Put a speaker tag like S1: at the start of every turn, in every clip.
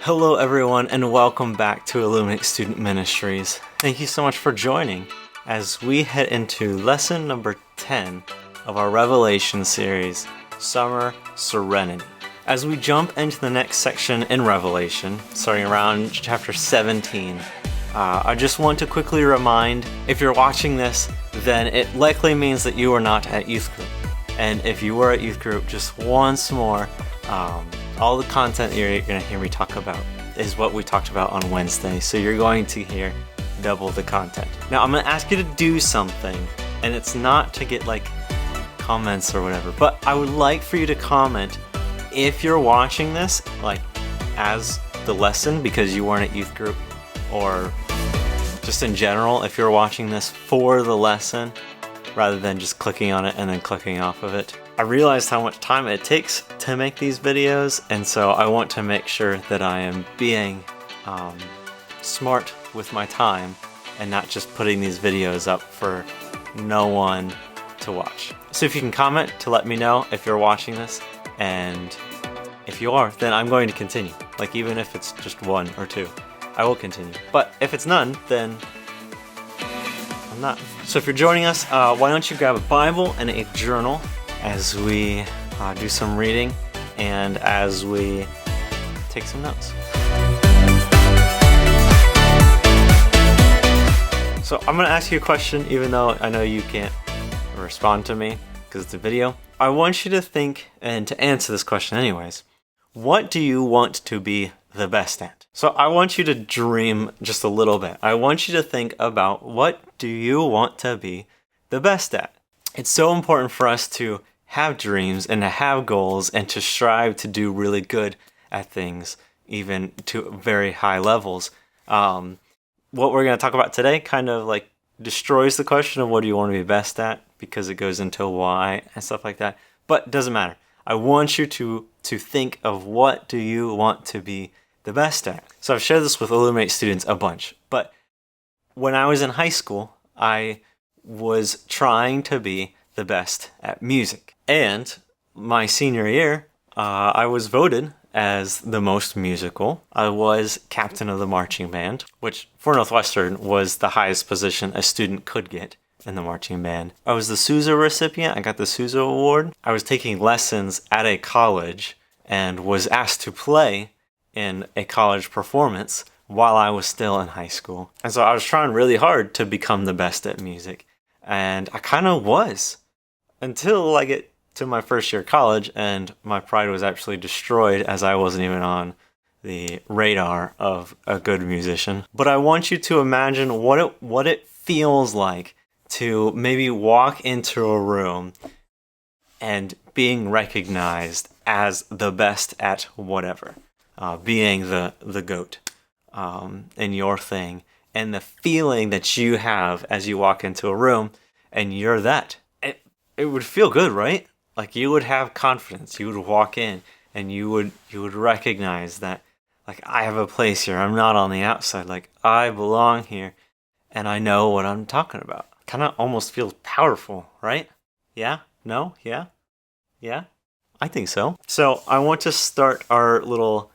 S1: Hello everyone and welcome back to Illuminate Student Ministries. Thank you so much for joining as we head into lesson number 10 of our Revelation series, Summer Serenity. As we jump into the next section in Revelation, starting around chapter 17, I just want to quickly remind, if you're watching this, then it likely means that you are not at youth group. And if you were at youth group, just once more, all the content you're going to hear me talk about is what we talked about on Wednesday. So you're going to hear double the content. Now I'm going to ask you to do something, and it's not to get like comments or whatever, but I would like for you to comment if you're watching this like as the lesson because you weren't at youth group, or just in general if you're watching this for the lesson rather than just clicking on it and then clicking off of it. I realized how much time it takes to make these videos, and so I want to make sure that I am being smart with my time and not just putting these videos up for no one to watch. So if you can comment to let me know if you're watching this, and if you are, then I'm going to continue. Like even if it's just one or two, I will continue. But if it's none, then I'm not. So if you're joining us, why don't you grab a Bible and a journal as we do some reading and as we take some notes. So I'm going to ask you a question, even though I know you can't respond to me because it's a video. I want you to think, and to answer this question anyways, what do you want to be the best at? So I want you to dream just a little bit. I want you to think about, what do you want to be the best at? It's so important for us to have dreams and to have goals and to strive to do really good at things, even to very high levels. What we're going to talk about today kind of like destroys the question of what do you want to be best at, because it goes into why and stuff like that. But it doesn't matter. I want you to think of what do you want to be the best at. So I've shared this with Illuminate students a bunch, but when I was in high school, I was trying to be the best at music. And my senior year, I was voted as the most musical. I was captain of the marching band, which for Northwestern was the highest position a student could get in the marching band. I was the Sousa recipient. I got the Sousa Award. I was taking lessons at a college and was asked to play in a college performance while I was still in high school. And so I was trying really hard to become the best at music. And I kind of was, until I get to my first year of college and my pride was actually destroyed as I wasn't even on the radar of a good musician. But I want you to imagine what it feels like to maybe walk into a room and being recognized as the best at whatever, being the GOAT in your thing, and the feeling that you have as you walk into a room and you're that. It would feel good, right? Like you would have confidence. You would walk in and you would recognize that, like, I have a place here. I'm not on the outside. Like, I belong here and I know what I'm talking about. Kind of almost feels powerful, right? Yeah? No? Yeah? Yeah? I think so. So I want to start our little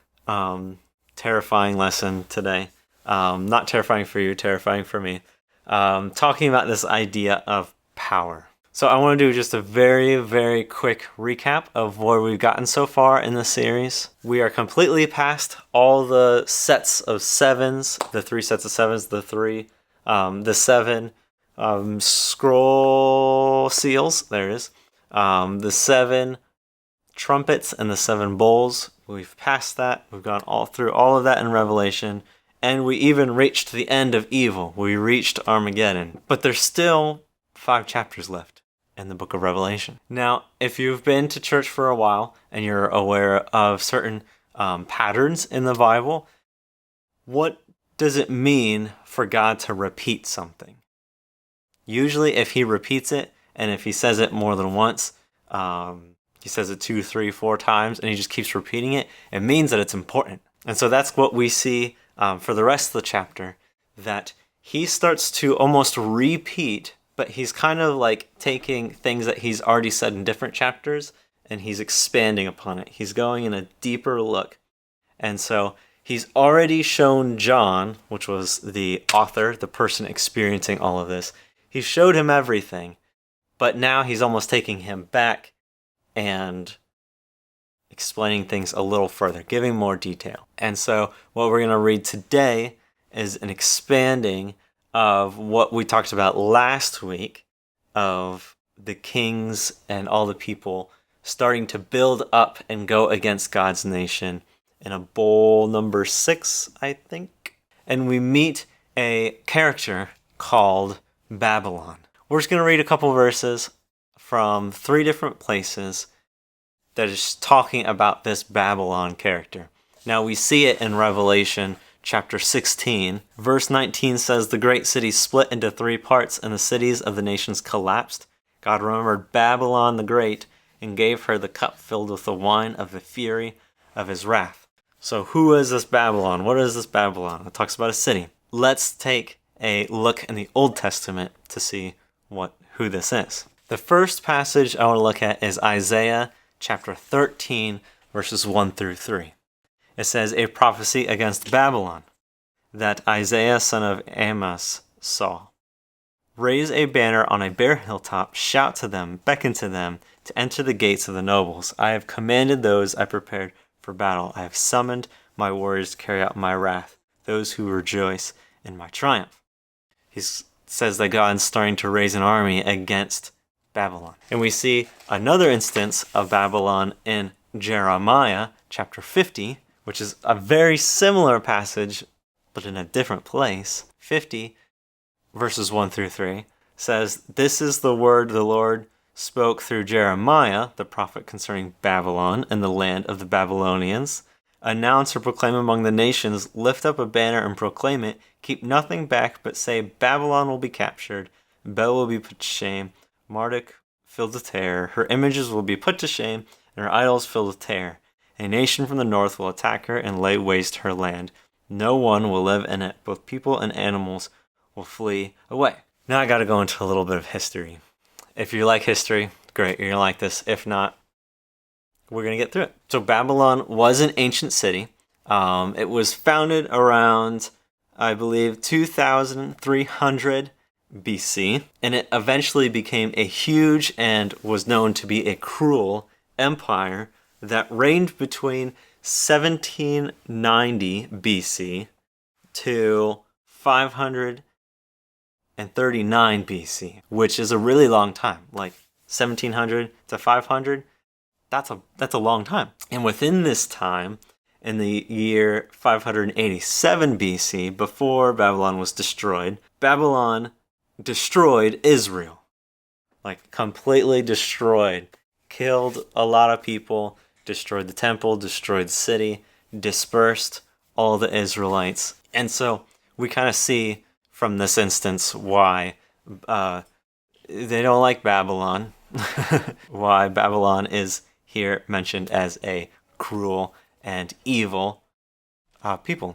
S1: terrifying lesson today. Not terrifying for you, terrifying for me. Talking about this idea of power. So I want to do just a very, very quick recap of where we've gotten so far in the series. We are completely past all the sets of sevens, the three sets of sevens, the seven scroll seals, there it is, the seven trumpets and the seven bowls. We've passed that. We've gone all through all of that in Revelation, and we even reached the end of evil. We reached Armageddon, but there's still 5 chapters left in the book of Revelation. Now, if you've been to church for a while and you're aware of certain patterns in the Bible, what does it mean for God to repeat something? Usually if he repeats it, and if he says it more than once, he says it 2, 3, 4 times, and he just keeps repeating it, it means that it's important. And so that's what we see for the rest of the chapter, that he starts to almost repeat, but he's kind of like taking things that he's already said in different chapters and he's expanding upon it. He's going in a deeper look. And so He's already shown John, which was the author, the person experiencing all of this, he showed him everything, but now he's almost taking him back and explaining things a little further, giving more detail. And so what we're going to read today is an expanding of what we talked about last week of the kings and all the people starting to build up and go against God's nation in a bowl number 6, I think. And we meet a character called Babylon. We're just going to read a couple verses from 3 different places that is talking about this Babylon character. Now we see it in Revelation chapter 16. Verse 19 says, "The great city split into 3 parts, and the cities of the nations collapsed. God remembered Babylon the Great and gave her the cup filled with the wine of the fury of his wrath." So who is this Babylon? What is this Babylon? It talks about a city. Let's take a look in the Old Testament to see who this is. The first passage I want to look at is Isaiah chapter 13, verses 1 through 3. It says, "A prophecy against Babylon that Isaiah son of Amos saw. Raise a banner on a bare hilltop, shout to them, beckon to them to enter the gates of the nobles. I have commanded those I prepared for battle. I have summoned my warriors to carry out my wrath, those who rejoice in my triumph." He says that God's starting to raise an army against Babylon. And we see another instance of Babylon in Jeremiah chapter 50, which is a very similar passage, but in a different place. 50, verses 1 through 3, says, "This is the word the Lord spoke through Jeremiah, the prophet, concerning Babylon and the land of the Babylonians. Announce or proclaim among the nations, lift up a banner and proclaim it. Keep nothing back, but say, Babylon will be captured, Bel will be put to shame, Marduk filled with terror. Her images will be put to shame, and her idols filled with terror. A nation from the north will attack her and lay waste her land. No one will live in it. Both people and animals will flee away." Now I got to go into a little bit of history. If you like history, great, you're going to like this. If not, we're going to get through it. So Babylon was an ancient city. It was founded around, I believe, 2300 BC, and it eventually became a huge and was known to be a cruel empire that reigned between 1790 BC to 539 BC, which is a really long time. Like 1700 to 500, that's a long time. And within this time, in the year 587 BC, before Babylon was destroyed, Babylon destroyed Israel. Like completely destroyed. Killed a lot of people, destroyed the temple, destroyed the city, dispersed all the Israelites. And so we kind of see from this instance why they don't like Babylon, why Babylon is here mentioned as a cruel and evil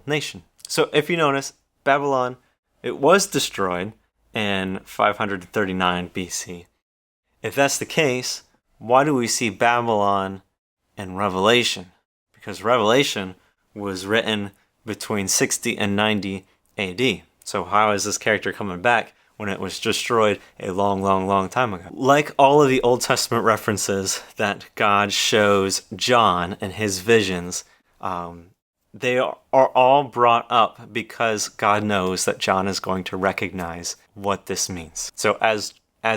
S1: nation. So if you notice, Babylon, it was destroyed in 539 BC. If that's the case, why do we see Babylon in Revelation? Because Revelation was written between 60 and 90 AD. So how is this character coming back when it was destroyed a long, long, long time ago? Like all of the Old Testament references that God shows John in his visions, they are all brought up because God knows that John is going to recognize what this means. So as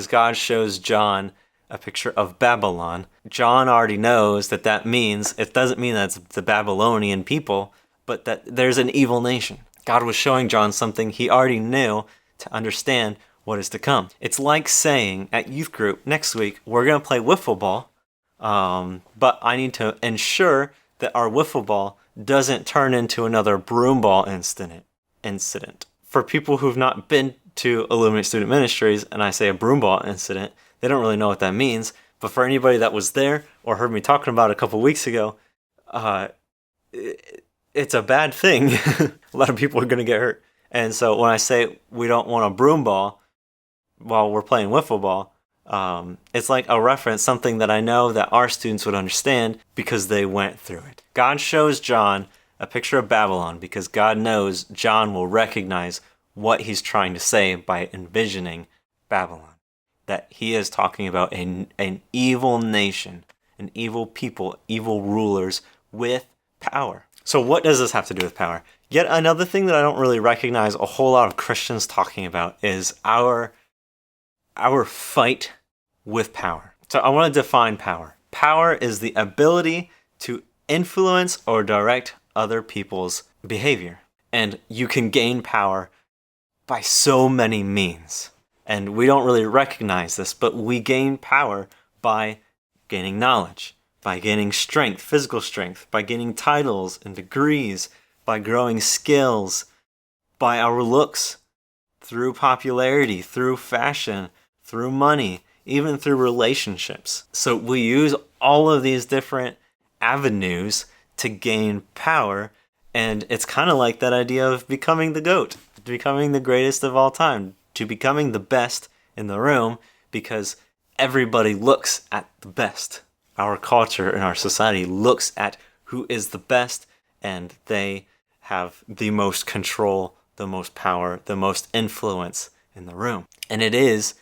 S1: God shows John a picture of Babylon, John already knows that means, it doesn't mean that it's the Babylonian people, but that there's an evil nation. God was showing John something he already knew to understand what is to come. It's like saying at youth group, next week, we're going to play wiffle ball, but I need to ensure that our wiffle ball doesn't turn into another broom ball incident. For people who've not been to Illuminate Student Ministries, and I say a broom ball incident, they don't really know what that means. But for anybody that was there or heard me talking about it a couple weeks ago, it's a bad thing. A lot of people are going to get hurt. And so when I say we don't want a broom ball while we're playing wiffle ball, it's like a reference, something that I know that our students would understand because they went through it. God shows John a picture of Babylon because God knows John will recognize what he's trying to say by envisioning Babylon. That he is talking about an evil nation, an evil people, evil rulers with power. So what does this have to do with power? Yet another thing that I don't really recognize a whole lot of Christians talking about is our fight with power. So I want to define power. Power is the ability to influence or direct other people's behavior. And you can gain power by so many means. And we don't really recognize this, but we gain power by gaining knowledge, by gaining strength, physical strength, by gaining titles and degrees, by growing skills, by our looks, through popularity, through fashion, through money, even through relationships. So we use all of these different avenues to gain power, and it's kind of like that idea of becoming the GOAT, becoming the greatest of all time, to becoming the best in the room because everybody looks at the best. Our culture and our society looks at who is the best, and they have the most control, the most power, the most influence in the room. And it is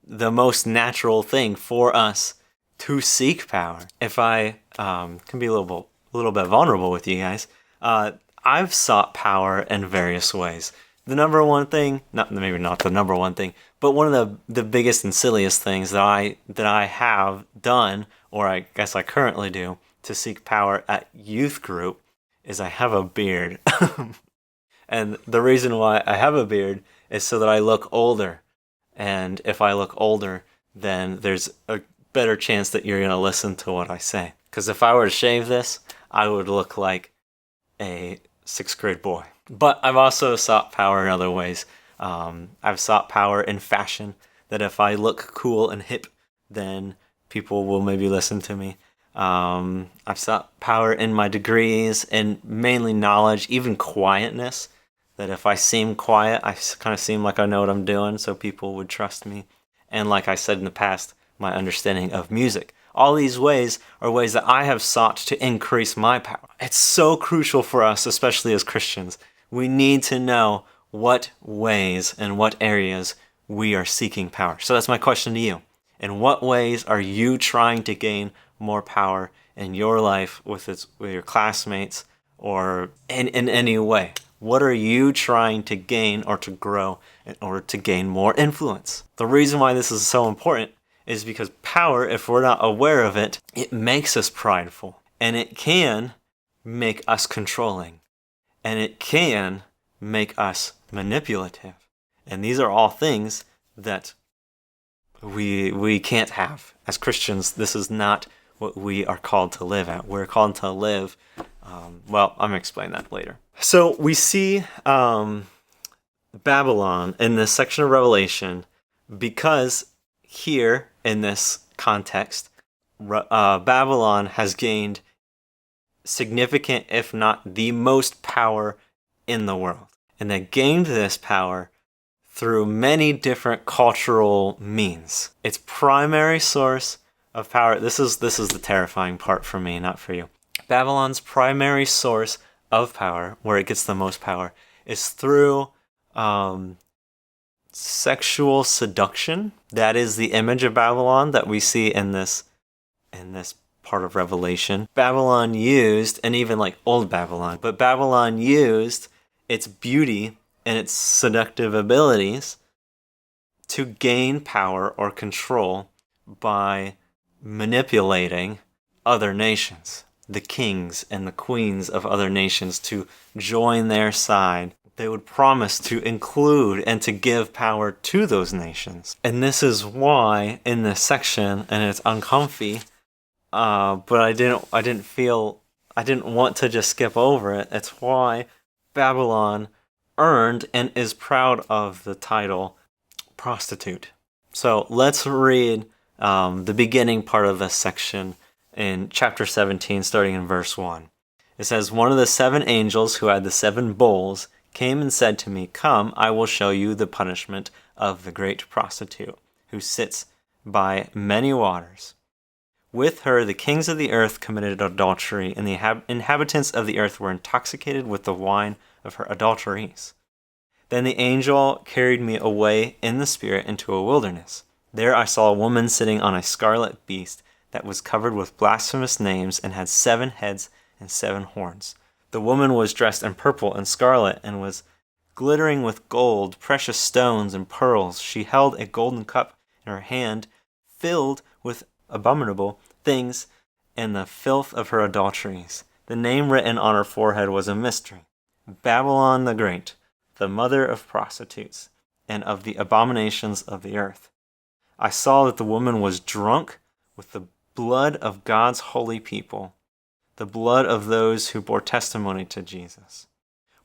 S1: the most natural thing for us to seek power. If I can be a little bit vulnerable with you guys, I've sought power in various ways. The number one thing, maybe not the number one thing, but one of the biggest and silliest things that I have done, or I guess I currently do, to seek power at youth group is I have a beard. And the reason why I have a beard is so that I look older. And if I look older, then there's a better chance that you're going to listen to what I say. Because if I were to shave this, I would look like a 6th grade boy. But I've also sought power in other ways. I've sought power in fashion, that if I look cool and hip, then people will maybe listen to me. I've sought power in my degrees and mainly knowledge, even quietness, that if I seem quiet, I kind of seem like I know what I'm doing, so people would trust me. And like I said in the past, my understanding of music. All these ways are ways that I have sought to increase my power. It's so crucial for us, especially as Christians. We need to know what ways and what areas we are seeking power. So that's my question to you. In what ways are you trying to gain more power in your life with your classmates or in any way? What are you trying to gain or to grow in order to gain more influence? The reason why this is so important is because power, if we're not aware of it, it makes us prideful. And it can make us controlling. And it can make us manipulative. And these are all things that we can't have. As Christians, this is not what we are called to live at. We're called to live, I'm going to explain that later. So we see Babylon in this section of Revelation because here in this context, Babylon has gained significant, if not the most power in the world. And they gained this power through many different cultural means. Its primary source of power, this is the terrifying part for me, not for you. Babylon's primary source of power, where it gets the most power, is through sexual seduction. That is the image of Babylon that we see in this part of Revelation. Babylon used, and even like old Babylon, but Babylon used its beauty and its seductive abilities to gain power or control by manipulating other nations, the kings and the queens of other nations, to join their side. They would promise to include and to give power to those nations. And this is why in this section, and it's uncomfy, but I didn't want to just skip over it. It's why Babylon earned and is proud of the title prostitute. So let's read the beginning part of this section in chapter 17, starting in verse 1. It says, "One of the 7 angels who had the 7 bowls came and said to me, 'Come, I will show you the punishment of the great prostitute, who sits by many waters. With her, the kings of the earth committed adultery, and the inhabitants of the earth were intoxicated with the wine of her adulteries. Then the angel carried me away in the spirit into a wilderness. There I saw a woman sitting on a scarlet beast that was covered with blasphemous names and had 7 heads and 7 horns. The woman was dressed in purple and scarlet and was glittering with gold, precious stones, and pearls. She held a golden cup in her hand, filled with abominable things and the filth of her adulteries. The name written on her forehead was a mystery: Babylon the Great, the mother of prostitutes and of the abominations of the earth. I saw that the woman was drunk with the blood of God's holy people, the blood of those who bore testimony to Jesus.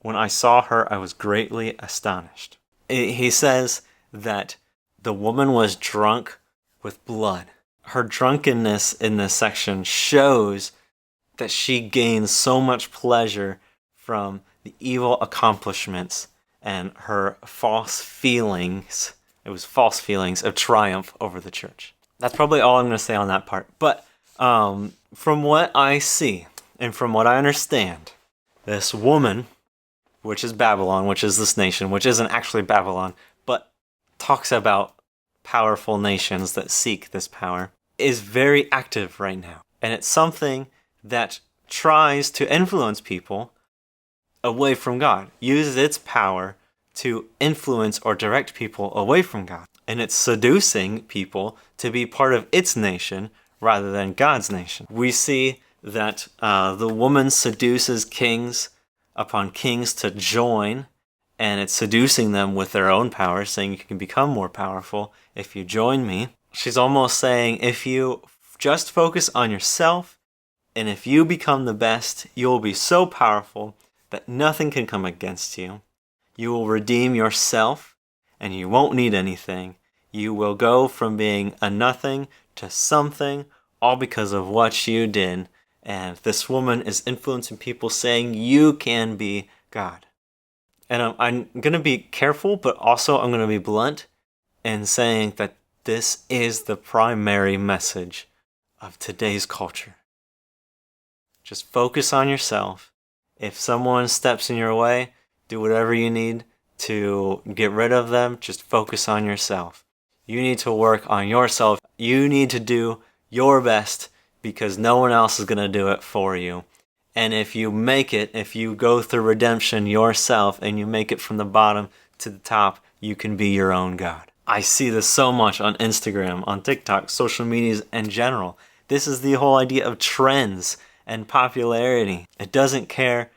S1: When I saw her, I was greatly astonished. He says that the woman was drunk with blood. Her drunkenness in this section shows that she gains so much pleasure from the evil accomplishments and her false feelings. It was false feelings of triumph over the church. That's probably all I'm going to say on that part. But from what I see and from what I understand, this woman, which is Babylon, which is this nation, which isn't actually Babylon, but talks about powerful nations that seek this power, is very active right now. And it's something that tries to influence people away from God, uses its power to influence or direct people away from God. And it's seducing people to be part of its nation rather than God's nation. We see that the woman seduces kings upon kings to join, and it's seducing them with their own power, saying you can become more powerful if you join me. She's almost saying if you just focus on yourself, and if you become the best, you'll be so powerful that nothing can come against you. You will redeem yourself, and you won't need anything. You will go from being a nothing to something, all because of what you did. And this woman is influencing people, saying you can be God. And I'm going to be careful, but also I'm going to be blunt in saying that this is the primary message of today's culture. Just focus on yourself. If someone steps in your way, do whatever you need to get rid of them. Just focus on yourself. You need to work on yourself. You need to do your best because no one else is going to do it for you. And if you make it, if you go through redemption yourself and you make it from the bottom to the top, you can be your own God. I see this so much on Instagram, on TikTok, social medias in general. This is the whole idea of trends and popularity. It doesn't care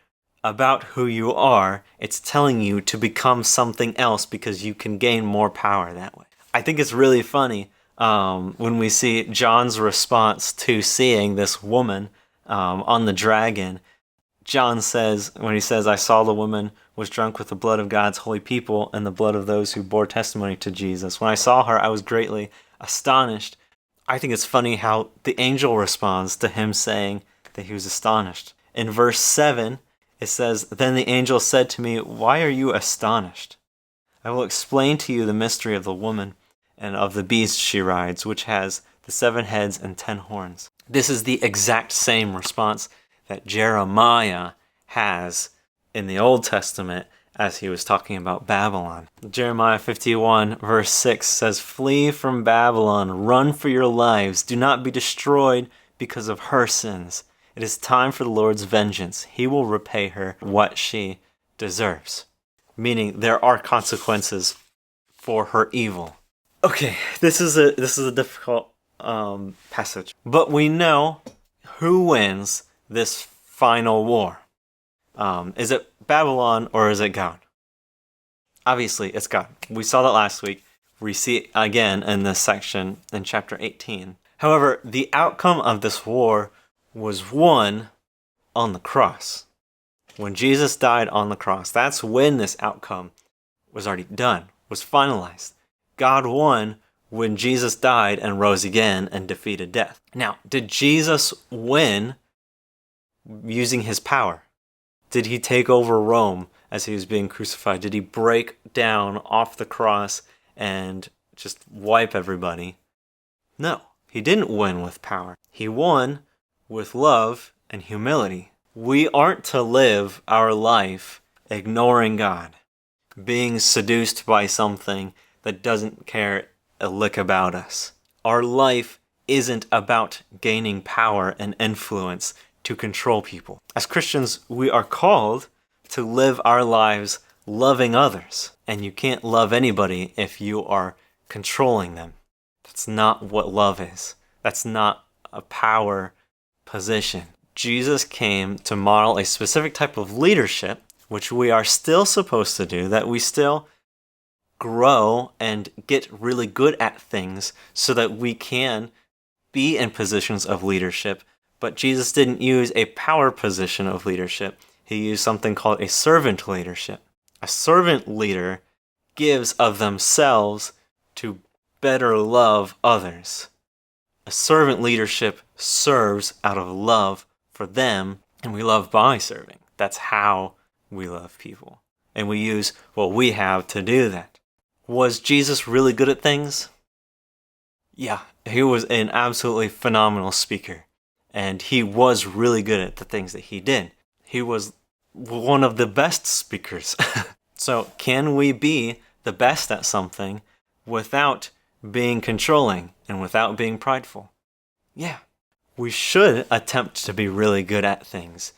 S1: about who you are. It's telling you to become something else because you can gain more power that way. I think it's really funny when we see John's response to seeing this woman on the dragon. John says, when he says, I saw the woman was drunk with the blood of God's holy people and the blood of those who bore testimony to Jesus. When I saw her, I was greatly astonished. I think it's funny how the angel responds to him saying that he was astonished. In verse 7, it says, Then the angel said to me, Why are you astonished? I will explain to you the mystery of the woman and of the beast she rides, which has the 7 heads and 10 horns. This is the exact same response that Jeremiah has in the Old Testament as he was talking about Babylon. Jeremiah 51 verse 6 says, Flee from Babylon, run for your lives, do not be destroyed because of her sins. It is time for the Lord's vengeance. He will repay her what she deserves. Meaning there are consequences for her evil. Okay, this is a difficult passage. But we know who wins this final war. Is it Babylon or is it God? Obviously, it's God. We saw that last week. We see it again in this section in chapter 18. However, the outcome of this war was won on the cross. When Jesus died on the cross, that's when this outcome was already done, was finalized. God won when Jesus died and rose again and defeated death. Now, did Jesus win using his power? Did he take over Rome as he was being crucified? Did he break down off the cross and just wipe everybody? No, he didn't win with power. He won with love and humility. We aren't to live our life ignoring God, being seduced by something that doesn't care a lick about us. Our life isn't about gaining power and influence to control people. As Christians, we are called to live our lives loving others. And you can't love anybody if you are controlling them. That's not what love is. That's not a power position. Jesus came to model a specific type of leadership, which we are still supposed to do, that we still grow and get really good at things so that we can be in positions of leadership. But Jesus didn't use a power position of leadership. He used something called a servant leadership. A servant leader gives of themselves to better love others. A servant leadership serves out of love for them, and we love by serving. That's how we love people. And we use what we have to do that. Was Jesus really good at things? Yeah, he was an absolutely phenomenal speaker. And he was really good at the things that he did. He was one of the best speakers. So can we be the best at something without being controlling and without being prideful? Yeah. We should attempt to be really good at things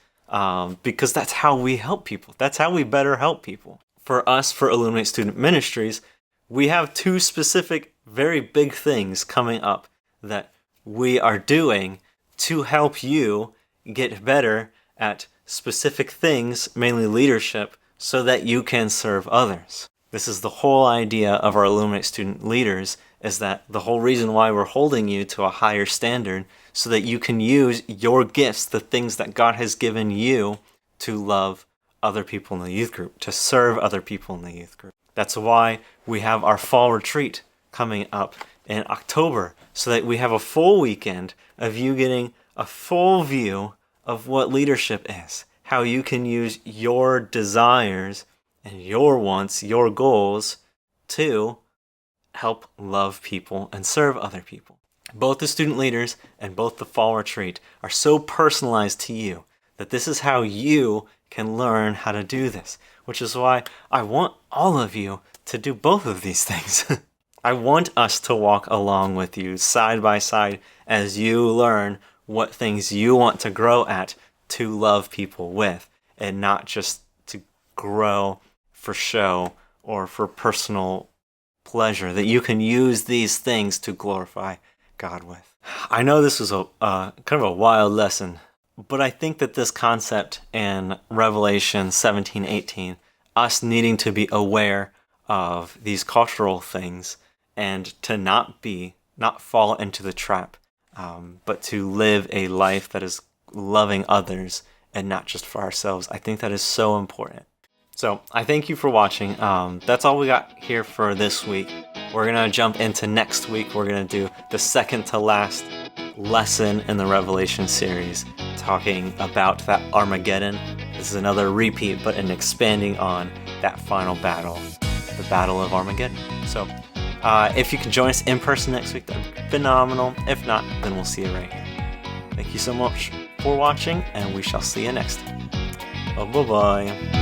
S1: because that's how we help people. That's how we better help people. For us, for Illuminate Student Ministries, we have two specific, very big things coming up that we are doing to help you get better at specific things, mainly leadership, so that you can serve others. This is the whole idea of our Illuminate Student Leaders, is that the whole reason why we're holding you to a higher standard so that you can use your gifts, the things that God has given you, to love other people in the youth group, to serve other people in the youth group. That's why we have our fall retreat coming up in October, so that we have a full weekend of you getting a full view of what leadership is, how you can use your desires and your wants, your goals, to help love people and serve other people. Both the student leaders and both the fall retreat are so personalized to you that this is how you can learn how to do this, which is why I want all of you to do both of these things. I want us to walk along with you side by side as you learn what things you want to grow at to love people with, and not just to grow for show or for personal pleasure, that you can use these things to glorify God with. I know this was a kind of a wild lesson, but I think that this concept in Revelation 17:18, us needing to be aware of these cultural things and to not fall into the trap, but to live a life that is loving others and not just for ourselves. I think that is so important. So I thank you for watching. That's all we got here for this week. We're going to jump into next week. We're going to do the second to last lesson in the Revelation series, talking about that Armageddon. This is another repeat, but an expanding on that final battle, the Battle of Armageddon. So if you can join us in person next week, that'd be phenomenal. If not, then we'll see you right here. Thank you so much for watching, and we shall see you next time. Bye-bye.